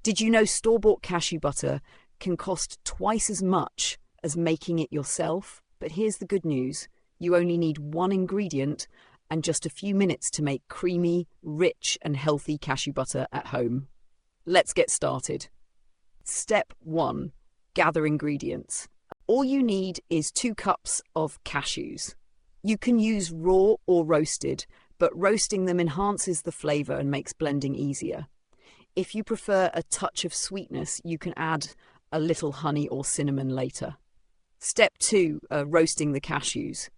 Did you know store-bought cashew butter can cost twice as much as making it yourself? But here's the good news. You only need one ingredient and just a few minutes to make creamy, rich, and healthy cashew butter at home. Let's get started. Step 1. Gather ingredients. All you need is 2 cups of cashews. You can use raw or roasted, but roasting them enhances the flavor and makes blending easier. If you prefer a touch of sweetness, you can add a little honey or cinnamon later. Step 2. Roasting the cashews.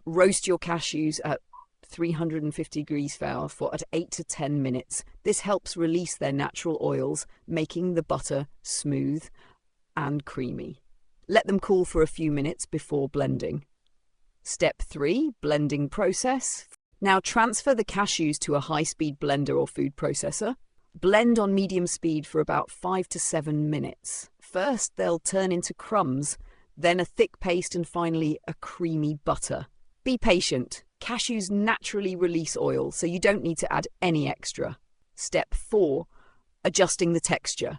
Roast your cashews at 350 degrees Fahrenheit for 8 to 10 minutes. This helps release their natural oils, making the butter smooth and creamy. Let them cool for a few minutes before blending. Step 3. Blending process. Now transfer the cashews to a high-speed blender or food processor. Blend on medium speed for about 5 to 7 minutes. First, they'll turn into crumbs, then a thick paste, and finally a creamy butter. Be patient. Cashews naturally release oil, so you don't need to add any extra. Step 4. Adjusting the texture.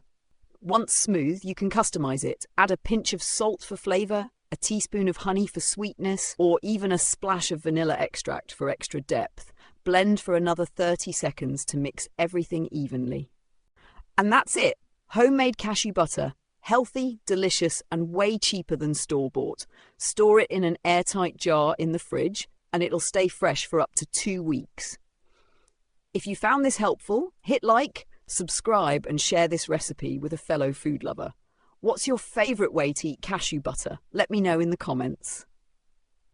Once smooth, you can customize it. Add a pinch of salt for flavor, a teaspoon of honey for sweetness, or even a splash of vanilla extract for extra depth. Blend for another 30 seconds to mix everything evenly. And that's it. Homemade cashew butter. Healthy, delicious, and way cheaper than store-bought. Store it in an airtight jar in the fridge, and it'll stay fresh for up to 2 weeks. If you found this helpful, hit like, subscribe, and share this recipe with a fellow food lover. What's your favorite way to eat cashew butter? Let me know in the comments.